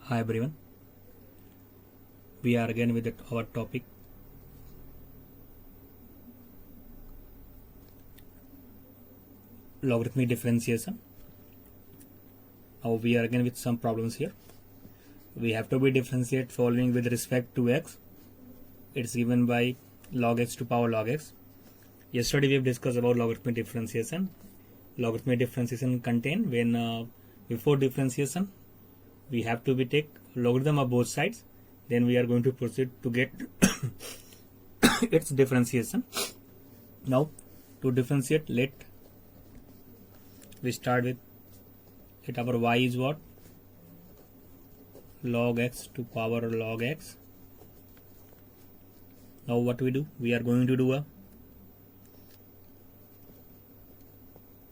Hi everyone, we are again with our topic logarithmic differentiation. Now we are again with some problems here. We have to be differentiate following with respect to x. It's given by log x to power log x. Yesterday we have discussed about logarithmic differentiation. Logarithmic differentiation contain when before differentiation we have to be take logarithm of both sides, then we are going to proceed to get its differentiation. Now to differentiate, let we start with it. Our y is what? Log x to power log x. Now what we do? We are going to do a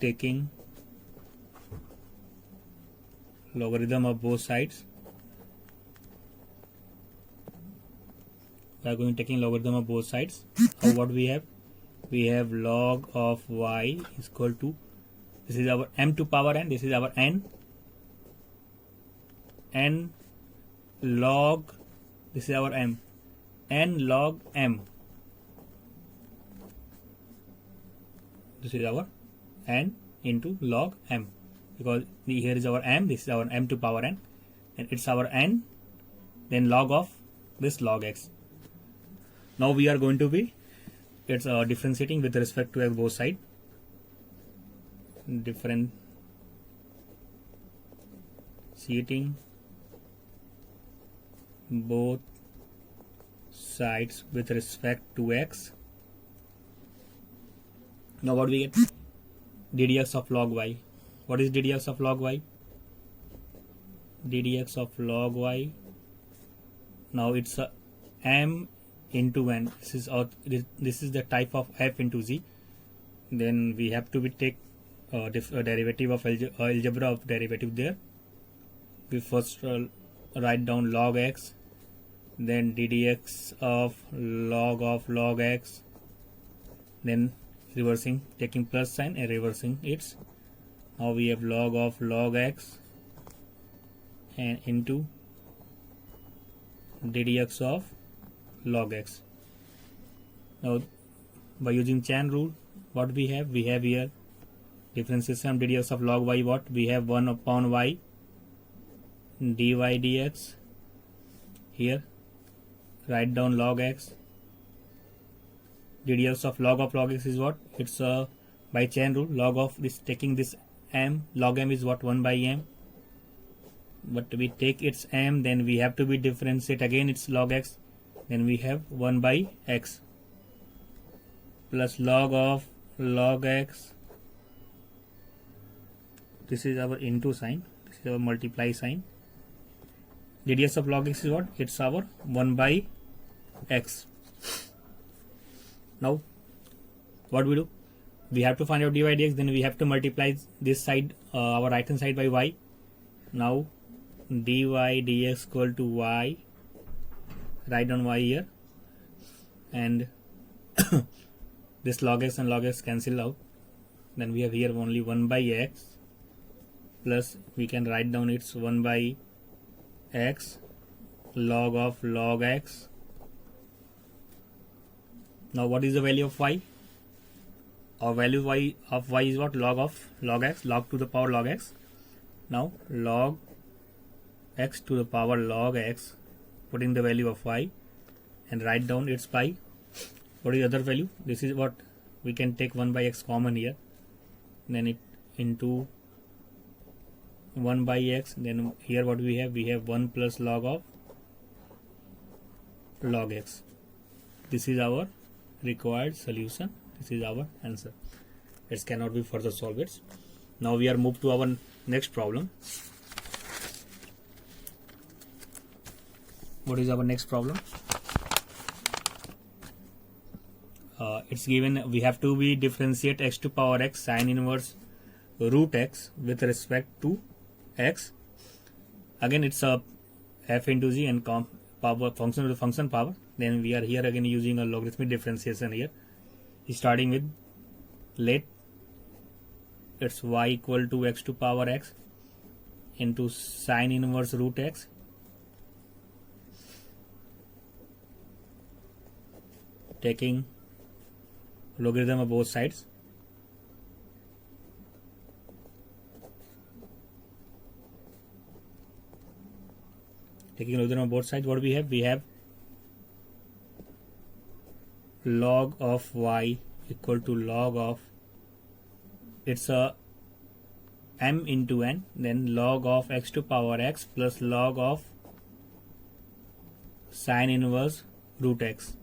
taking logarithm of both sides. We are going to taking logarithm of both sides. Now what we have? We have log of y is equal to, this is our m to power n, this is our n log, this is our m, n log m, this is our n into log m, because here is our m, this is our m to power n, and it's our n, then log of this log x. Now we are going to be differentiating with respect to both sides. Differentiating both sides with respect to x. Now what we get? ddx of log y. What is ddx of log y? ddx of log y. Now it's a m into n. This is the type of f into z. Then we have to be take derivative of algebra of derivative there. We first write down log x, then ddx of log x, then reversing, taking plus sign and reversing it. Now we have log of log x and into ddx of log x. Now by using chain rule, what we have? We have here differentiation of ddx of log y. What we have? 1 upon y dy dx. Here write down log x. ddx of log x is what? It's by chain rule, log of this, taking this m, log m is what? 1 by m, but we take its m, then we have to be differentiate again its log x, then we have 1 by x plus log of log x. This is our into sign, this is our multiply sign. ddx of log x is what? It's our 1 by x. Now what we do? We have to find out dy dx, then we have to multiply this side, our right hand side, by y. Now dy dx equal to y, write down y here, and this log x and log x cancel out, then we have here only 1 by x, plus we can write down it's 1 by x log of log x. Now what is the value of y? Our value of y is what? Log of log x, log to the power log x. Now log x to the power log x, putting the value of y and write down its by. What is the other value? This is what we can take 1 by x common here, then it into 1 by x, then here what we have? We have 1 plus log of log x. This is our required solution. This is our answer. It cannot be further solved. It. Now we are moved to our next problem. What is our next problem? It's given we have to be differentiate x to power x sine inverse root x with respect to x. Again it's a f into z and power function of the function power. Then we are here again using a logarithmic differentiation here, starting with let it's y equal to x to power x into sine inverse root x taking logarithm of both sides. Taking logarithm of both sides, what we have? We have log of y equal to log of, it's a m into n, then log of x to power x plus log of sine inverse root x.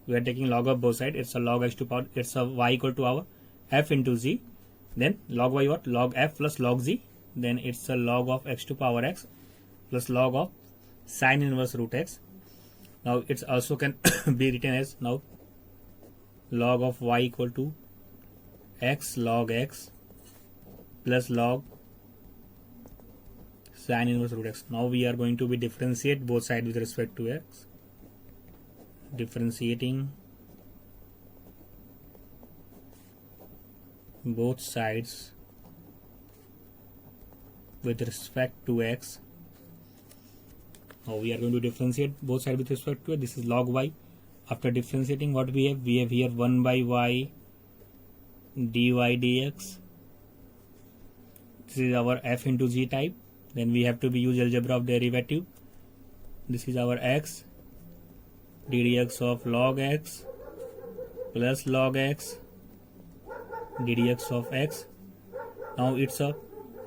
We are taking log of both sides. It's a log x to power, it's a y equal to our f into z, then log y what? Log f plus log z, then it's a log of x to power x plus log of sine inverse root x. Now it's also can be written as now log of y equal to x log x plus log sine inverse root x. Now we are going to be differentiate both sides with respect to x. Differentiating both sides with respect to x. Now we are going to differentiate both sides with respect to it. This is log y. After differentiating, what we have? We have here 1 by y dy dx. This is our f into g type. Then we have to be use algebra of derivative. This is our x ddx of log x plus log x ddx of x. Now it's a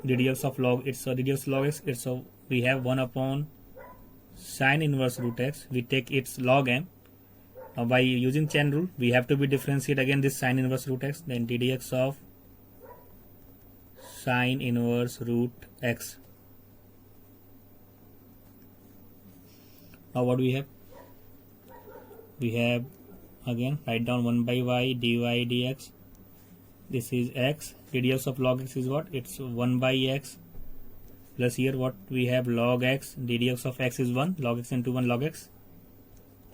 ddx of log, it's a ddx log x. It's a, we have 1 upon sine inverse root x. We take its log m. Now by using chain rule, we have to be differentiate again this sine inverse root x, then ddx of sine inverse root x. Now what we have? We have again write down 1 by y dy dx. This is x. Ddx of log x is what? It's 1 by x plus here what we have? Log x. Ddx of x is 1. Log x into 1 log x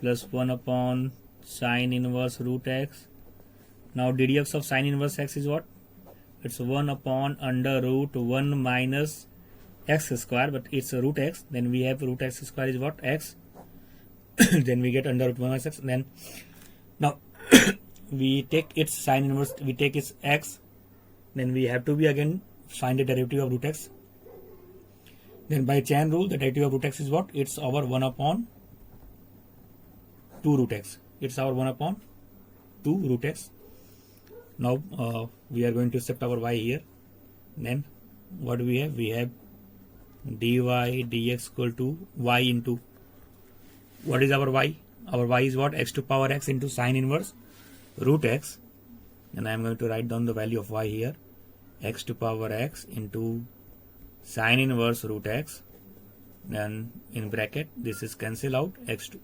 plus 1 upon sine inverse root x. Now ddx of sine inverse x is what? It's 1 upon under root 1 minus x square, but it's a root x. Then we have root x square is what? X. Then we get under root 1 minus x. Then now we take its sine inverse, we take its x. Then we have to be again find the derivative of root x. Then by chain rule, the derivative of root x is what? It's our 1 upon 2 root x. It's our 1 upon 2 root x. Now we are going to shift our y here. Then what do we have? We have dy dx equal to y into, what is our y? Our y is what? X to power x into sine inverse root x. And I am going to write down the value of y here. X to power x into sine inverse root x. Then in bracket, this is cancel out. X to,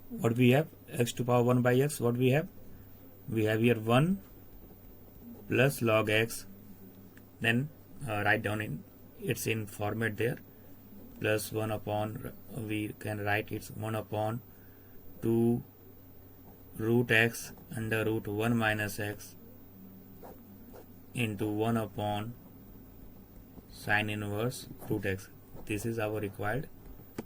what we have? X to power 1 by x. What we have? We have here 1 plus log x. Then write down in, it's in format there, plus 1 upon, we can write it's 1 upon 2 root x under root 1 minus x into 1 upon sine inverse root x. This is our required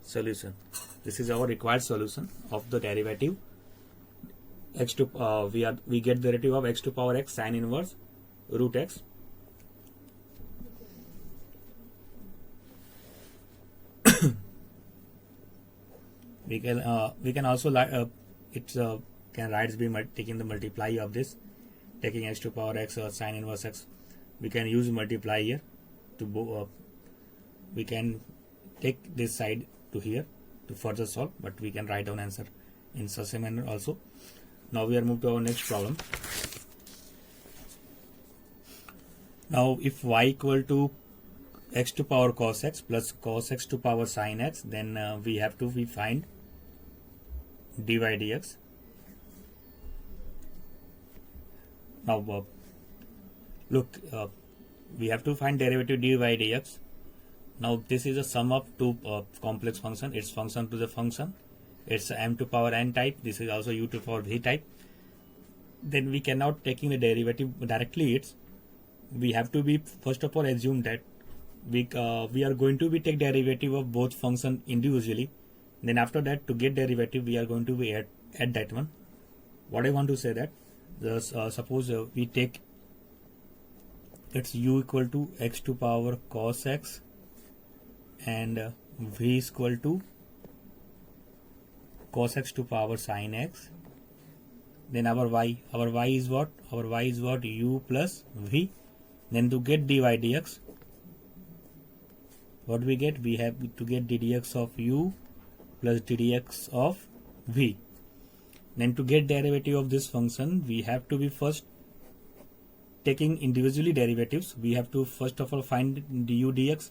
solution. This is our required solution of the derivative x to we get the derivative of x to power x sine inverse root x. We can also can write be taking the multiply of this, taking x to power x or sine inverse x. We can use multiply here to we can take this side to here to further solve, but we can write down answer in such a manner also. Now we are moved to our next problem. Now if y equal to x to power cos x plus cos x to power sine x, then we have to find dy dx. Now look, we have to find derivative dy dx. Now this is a sum of two complex function. It's function to the function. It's m to power n type. This is also u to power v type. Then we cannot taking the derivative directly. It's, we have to be first of all assume that we are going to be take derivative of both function individually. Then after that, to get derivative, we are going to be add at that one. What I want to say that suppose we take it's u equal to x to power cos x and v is equal to cos x to power sin x. Then our y is what? Our y is what? U plus v. Then to get dy dx, what we get? We have to get ddx of u plus ddx of v. Then to get derivative of this function, we have to be first taking individually derivatives. We have to first of all find du dx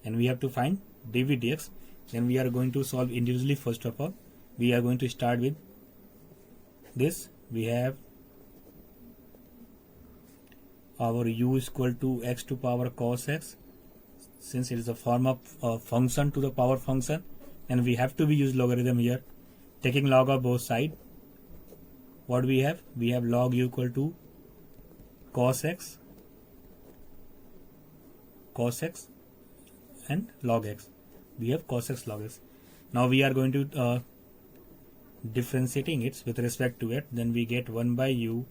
and we have to find dv dx. Then we are going to solve individually. First of all, we are going to start with this. We have our u is equal to x to power cos x. Since it is a form of function to the power function, and we have to be use logarithm here, taking log of both sides. What we have? We have log u equal to cos x and log x. We have cos x log x. Now we are going to differentiating it with respect to it. Then we get 1 by u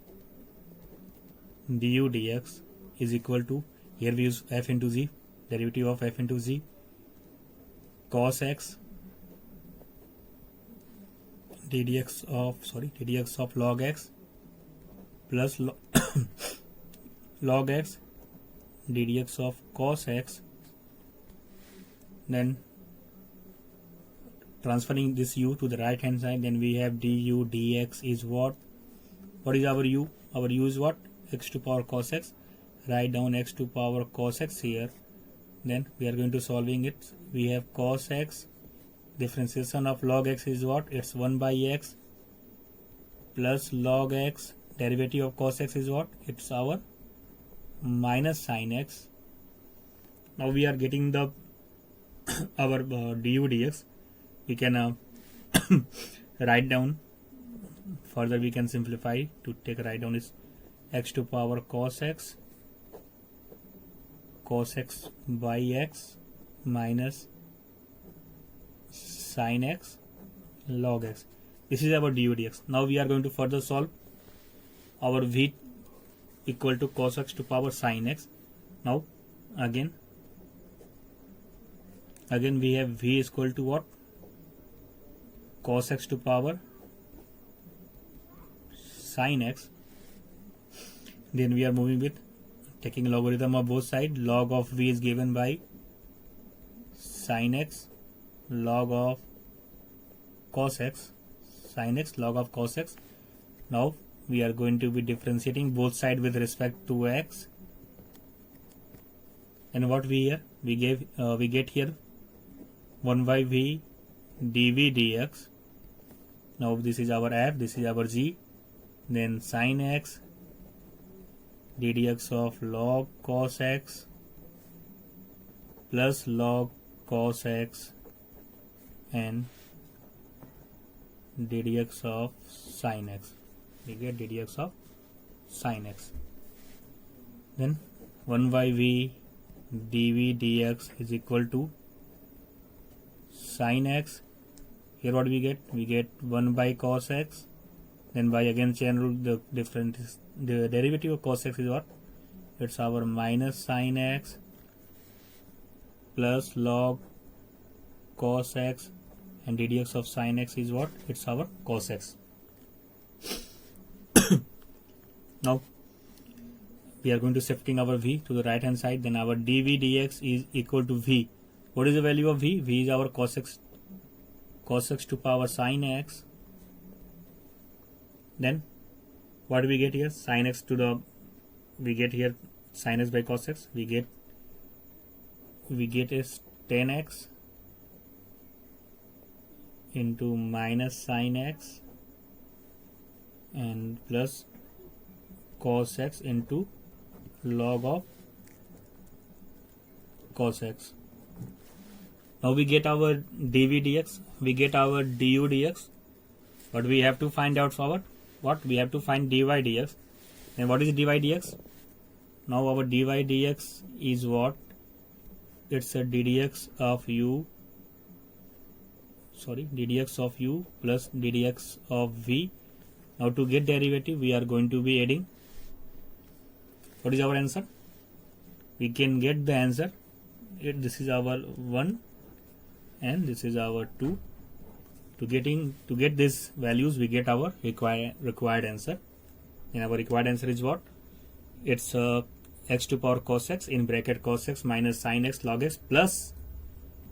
du dx is equal to, here we use f into z, derivative of f into z, cos x ddx of log x plus log x ddx of cos x. Then transferring this u to the right hand side, then we have du dx is what? What is our u? Our u is what? X to power cos x. Write down x to power cos x here. Then we are going to solving it. We have cos x, differentiation of log x is what? It's 1 by x plus log x, derivative of cos x is what? It's our minus sin x. Now we are getting the our du dx. We can write down further. We can simplify to take write down is x to power cos x by x minus sin x log x. This is our du dx. Now we are going to further solve our v equal to cos x to power sin x. Now again we have v is equal to what? Cos x to power sin x. Then we are moving with taking logarithm of both sides. Log of v is given by sin x log of cos x, sin x log of cos x. Now we are going to be differentiating both sides with respect to x. And what we here? We get here 1 by v dv dx. Now this is our f, this is our g. Then sin x ddx of log cos x plus log cos x and ddx of sin x. We get ddx of sin x. Then 1 by v dv dx is equal to sin x. Here what we get? We get 1 by cos x. Then by again chain rule, the derivative of cos x is what? It's our minus sin x plus log cos x and ddx of sin x is what? It's our cos x. Now we are going to shifting our v to the right hand side. Then our dv dx is equal to v. What is the value of v? V is our cos x to power sin x. Then what do we get here? Sin x to the, we get here sin x by cos x. We get is 10x into minus sin x and plus cos x into log of cos x. Now we get our dv dx, we get our du dx, but we have to find out for what? We have to find dy dx. And what is dy dx? Now our dy dx is what? It's a ddx of u ddx of u plus ddx of v. Now to get derivative, we are going to be adding. What is our answer? We can get the answer. This is our 1 and this is our 2. To get these values, we get our required answer. And our required answer is what? It's x to power cos x in bracket cos x minus sin x log x plus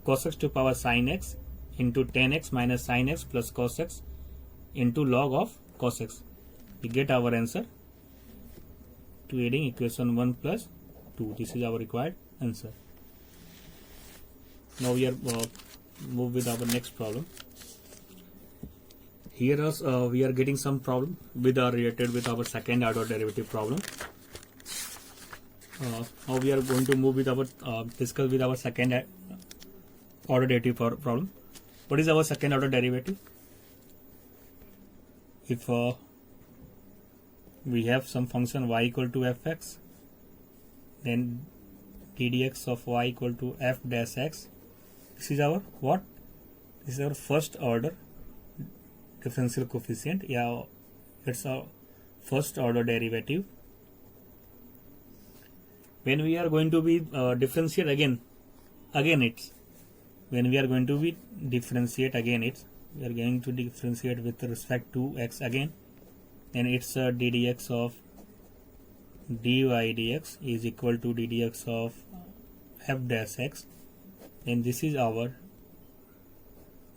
cos x to power sin x into tan x minus sin x plus cos x into log of cos x. We get our answer to adding equation 1 plus 2. This is our required answer. Now we are move with our next problem. Here we are getting some problem with related with our second order derivative problem. Now we are going to move with our discuss with our second order derivative problem. What is our second order derivative? If we have some function y equal to fx, then ddx of y equal to f dash x. This is our what? This is our first order differential coefficient. Yeah, it's our first order derivative. When we are going to be differentiate again it's when we are going to be differentiate again it's we are going to differentiate with respect to x again, and it's ddx of dy dx is equal to ddx of f dash x, and this is our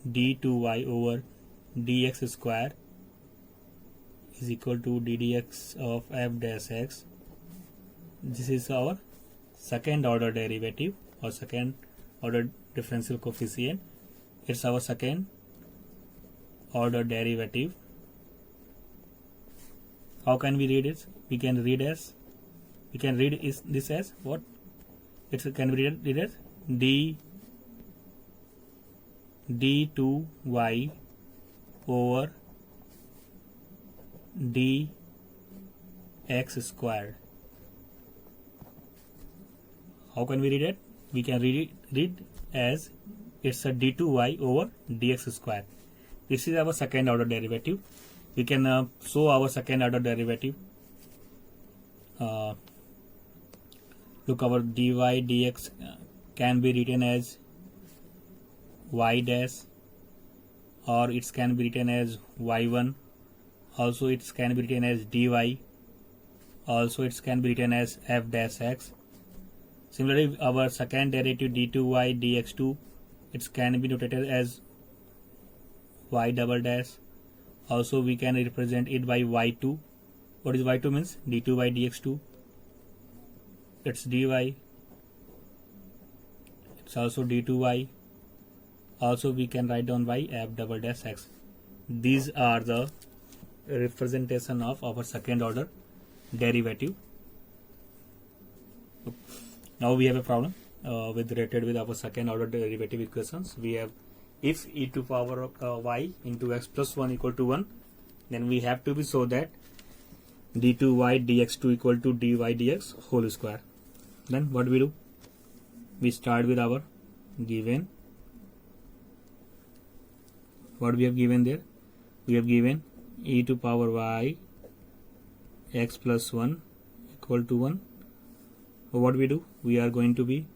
d2y over dx square is equal to ddx of f dash x. This is our second order derivative or second order differential coefficient. It's our second order derivative. How can we read it? We can read this as what? It can be read as d2y over dx squared. How can we read it? We can read as it's a d2y over dx square. This is our second order derivative. We can show our second order derivative. Look, our dy dx can be written as y dash, or it can be written as y1. Also it can be written as dy. Also it can be written as f dash x. Similarly, our second derivative d2y dx2, it can be noted as y double dash. Also we can represent it by y2. What is y2 means? d2y dx2. It's dy. It's also d2y. Also we can write down by f double dash x. These are the representation of our second order derivative. Now we have a problem related with our second order derivative equations. We have if e to power y into x plus 1 equal to 1, then we have to be so that d2y dx2 equal to dy dx whole square. Then what we do? We start with our given. What we have given there? We have given e to power y x plus 1 equal to 1. So what we do? We are going to be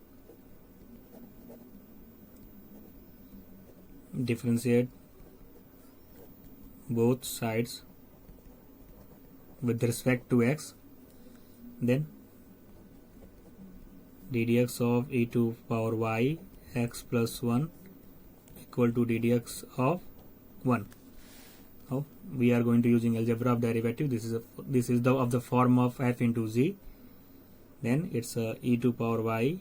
differentiate both sides with respect to x, then ddx of e to power y x plus 1 equal to ddx of 1. Now we are going to using algebra of derivative. This is the of the form of f into z. Then it's e to power y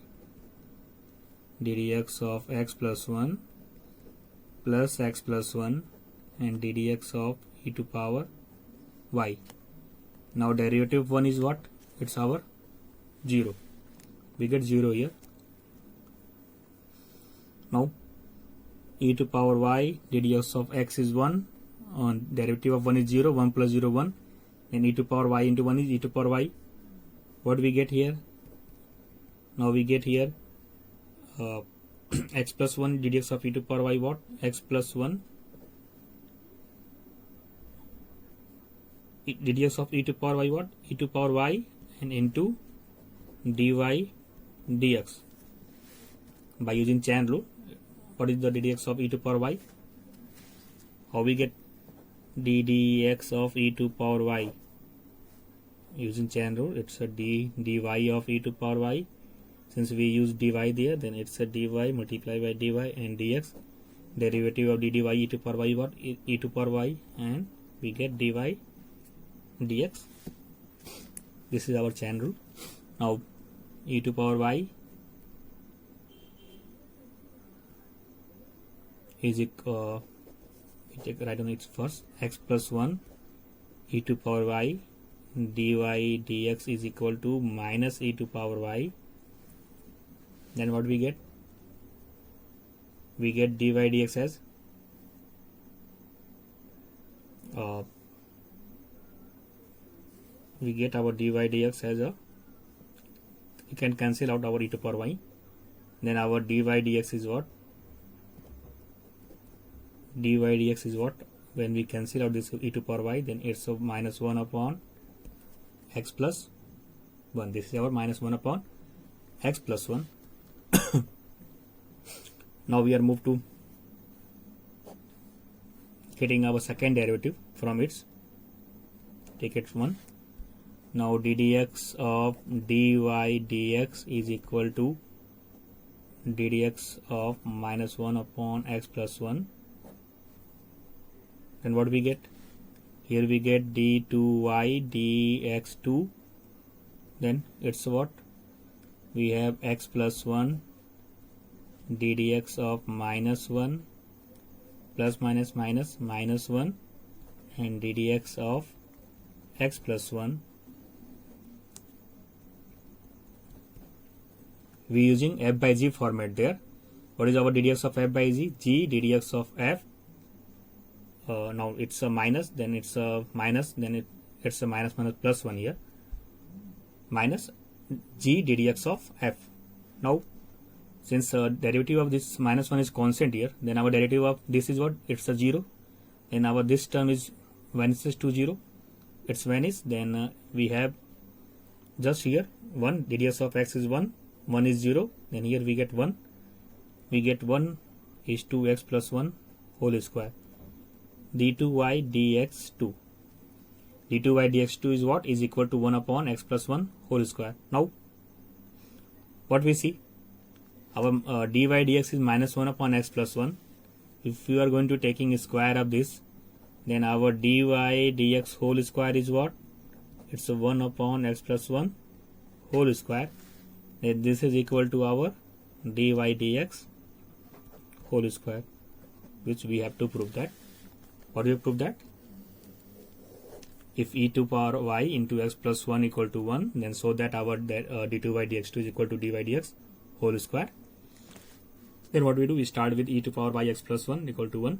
ddx of x plus 1 plus x plus 1 and ddx of e to power y. Now derivative of 1 is what? It's our 0. We get 0 here. Now e to power y ddx of x is 1, and derivative of 1 is 0. 1 plus 0 1, and e to power y into 1 is e to power y. What we get here? Now we get here x plus 1 ddx of e to power y what? X plus 1 ddx of e to power y what? E to power y and into dy dx. By using chain rule, what is the ddx of e to power y? How we get ddx of e to power y? Using chain rule, it's a dy of e to power y. Since we use dy there, then it's a dy multiplied by dy and dx. Derivative of dy e to power y what? E to power y, and we get dy dx. This is our chain rule. Now e to power y is equal, we take right on its first, x plus 1 e to power y dy dx is equal to minus e to power y. Then what we get? We get dy dx as we get our dy dx as a, we can cancel out our e to power y. Then our dy dx is what? Dy dx is what? When we cancel out this e to power y, then it's a minus 1 upon x plus 1. This is our minus 1 upon x plus 1. Now we are moved to getting our second derivative from its, take it 1. Now ddx of dy dx is equal to ddx of minus 1 upon x plus 1. Then what we get? Here we get d2y dx2. Then it's what? We have x plus 1 ddx of minus 1 plus minus minus minus 1 and ddx of x plus 1. We using f by g format there. What is our ddx of f by g? G ddx of f. Now it's a minus, then it's a minus, then it's a minus minus plus 1 here. Minus g ddx of f. Now since derivative of this minus 1 is constant here, then our derivative of this is what? It's a 0. Then our this term is vanishes to 0. It's vanished. Then we have just here 1. ddx of x is 1. 1 is 0. Then here we get 1. We get 1 is 2x plus 1 whole square. d2y dx2. d2y dx2 is what? Is equal to 1 upon x plus 1 whole square. Now what we see? Our dy dx is minus 1 upon x plus 1. If you are going to taking a square of this, then our dy dx whole square is what? It's a 1 upon x plus 1 whole square. Then this is equal to our dy dx whole square, which we have to prove that. What do you prove that? If e to power y into x plus 1 equal to 1, then so that our d2y dx2 is equal to dy dx whole square. Then what we do? We start with e to power y x plus 1 equal to 1.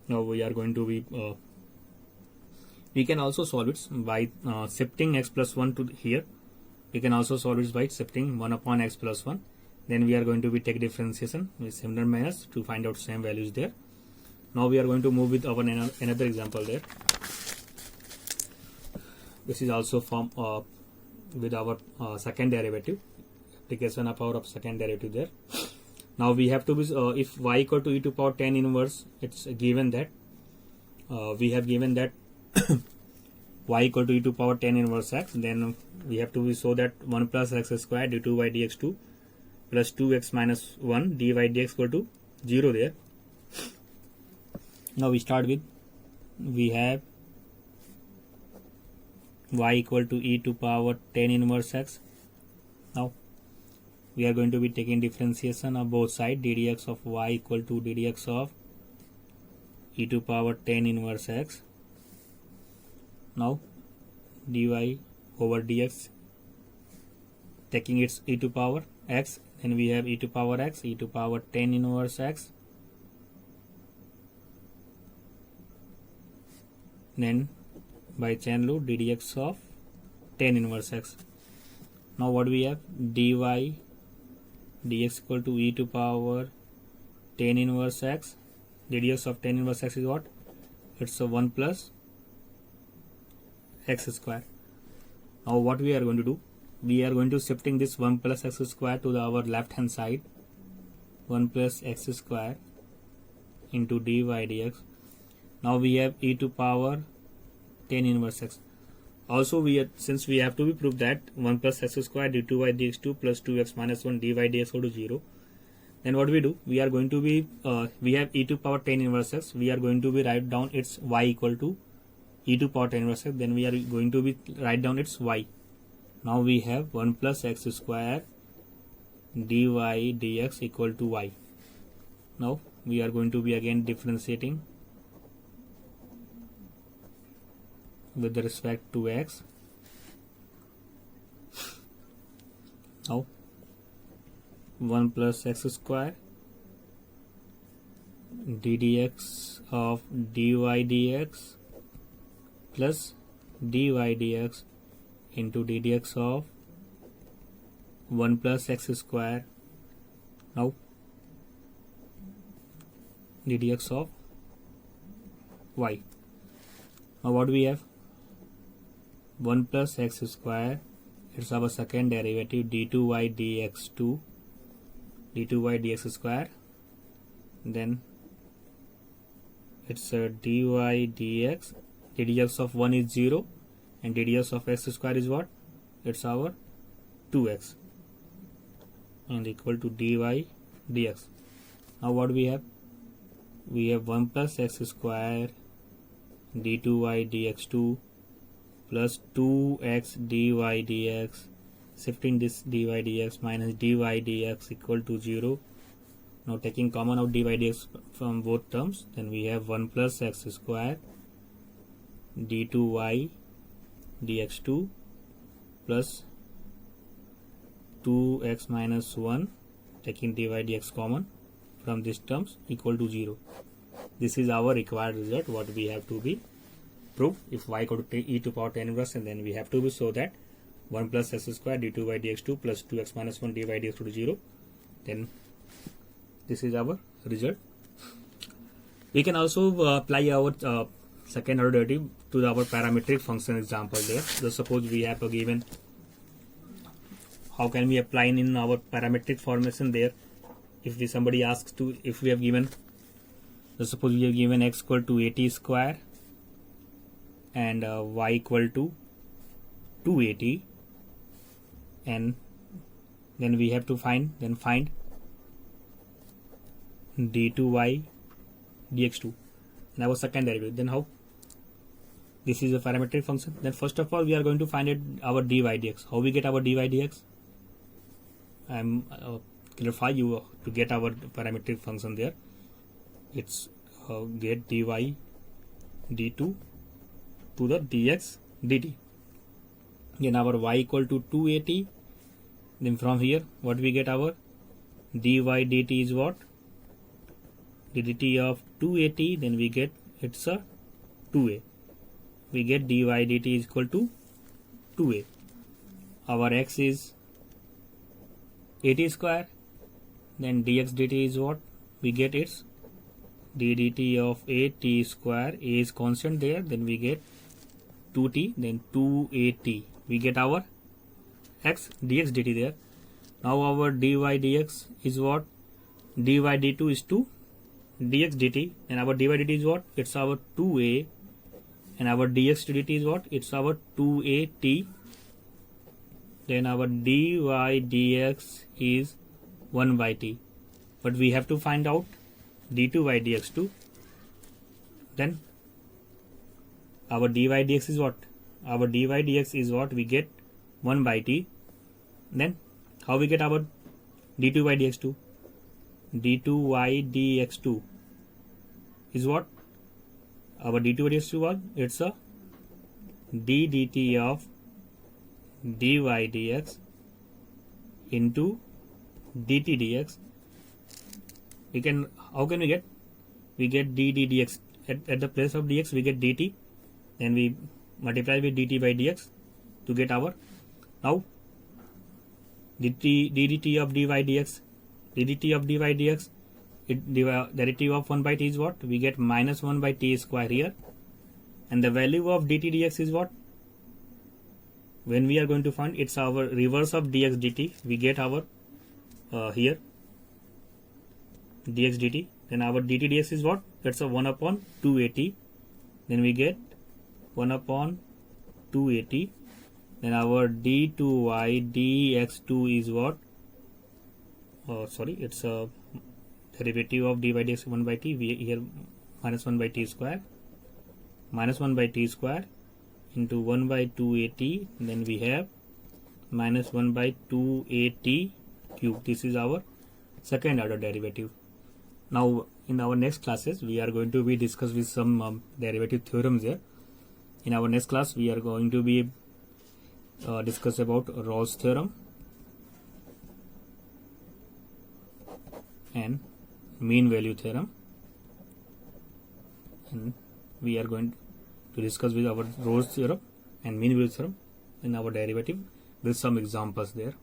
Now we are going to be we can also solve it by shifting x plus 1 to here. We can also solve it by shifting 1 upon x plus 1. Then we are going to be take differentiation with similar minus to find out same values there. Now we are going to move with our another example there. This is also from with our second derivative, application of power of second derivative there. Now we have to be if y equal to e to power 10 inverse, it's given that we have given that y equal to e to power 10 inverse x. Then we have to be so that 1 plus x square d2y dx2 plus 2x minus 1 dy dx equal to 0 there. Now we start with, we have y equal to e to power 10 inverse x. Now we are going to be taking differentiation of both sides. ddx of y equal to ddx of e to power 10 inverse x. Now dy over dx, taking its e to power x, then we have e to power x, e to power 10 inverse x. Then by chain rule ddx of 10 inverse x. Now what we have? Dy dx equal to e to power tan inverse x. d dx of tan inverse x is what? It's a 1 plus x square. Now what we are going to do? We are going to shifting this 1 plus x square to our left hand side. 1 plus x square into dy dx. Now we have e to power tan inverse x. Also since we have to be prove that 1 plus x square d2y dx2 plus 2x minus 1 dy dx equal to 0, then what we do, we are going to be we have e to power tan inverse x, we are going to be write down its y equal to e to power tan inverse x, then we are going to be write down its y. Now we have 1 plus x square dy dx equal to y. Now we are going to be again differentiating with respect to x. Now 1 plus x square ddx of dy dx plus dy dx into ddx of 1 plus x square. Now ddx of y. Now what we have? 1 plus x square, it's our second derivative, d2y dx2 d2y dx square, then it's a dy dx, ddx of 1 is 0 and ddx of x square is what? It's our 2x and equal to dy dx. Now what we have? We have 1 plus x square d2y dx2 plus 2x dy dx, shifting this dy dx minus dy dx equal to 0. Now taking common out dy dx from both terms, then we have 1 plus x square d2y dx2 plus 2x minus 1, taking dy dx common from these terms, equal to 0. This is our required result, what we have to be prove. If y equal to e to power tan inverse, and then we have to be show that 1 plus x square d2y dx2 plus 2x minus 1 dy dx equal to 0. Then this is our result. We can also apply our second order derivative to our parametric function example there. So suppose we have a given, how can we apply in our parametric formation there? If somebody asks to, if we have given, so suppose we have given x equal to 80 square and y equal to 280, and then we have to find d2y dx2 and our second derivative. Then how? This is a parametric function. Then first of all we are going to find it our dy dx. How we get our dy dx? I am clarify you to get our parametric function there. It's get dy d2 to the dx dt. Then our y equal to 280. Then from here what we get? Our dy dt is what? The dt of 280. Then we get it's a 2a. We get dy dt is equal to 2a. Our x is 80 square. Then dx dt is what? We get its d dt of 8t square. A is constant there. Then we get 2t. Then 2at. We get our x dx dt there. Now our dy dx is what? Dy dt is 2 dx dt, and our dy dt is what? It's our 2a, and our dx dt is what? It's our 2at. Then our dy dx is 1 by t, but we have to find out d2y dx2. Then our dy dx is what? Our dy dx is what? We get 1 by t. Then how we get our d2y dx2? d2y dx2 is what? Our d2y dx2 was? It's a d dt of dy dx into dt dx. We can, how can we get? We get d dx at the place of dx we get dt, then we multiply with dt by dx to get our, now dt of dy dx, dt of dy dx, derivative of 1 by t is what? We get minus 1 by t square here, and the value of dt dx is what? When we are going to find, it's our reverse of dx dt. We get our here dx dt, then our dt dx is what? That's a 1 upon 2at. Then we get 1 upon 2at. Then our d2y dx2 is what? It's a derivative of dy dx 1 by t. We here minus 1 by t square, minus 1 by t square into 1 by 2at. Then we have minus 1 by 2at cube. This is our second order derivative. Now in our next classes we are going to be discuss with some derivative theorems here. In our next class we are going to be discuss about Rolle's theorem and mean value theorem, and we are going to discuss with our Rolle's theorem and mean value theorem in our derivative with some examples there.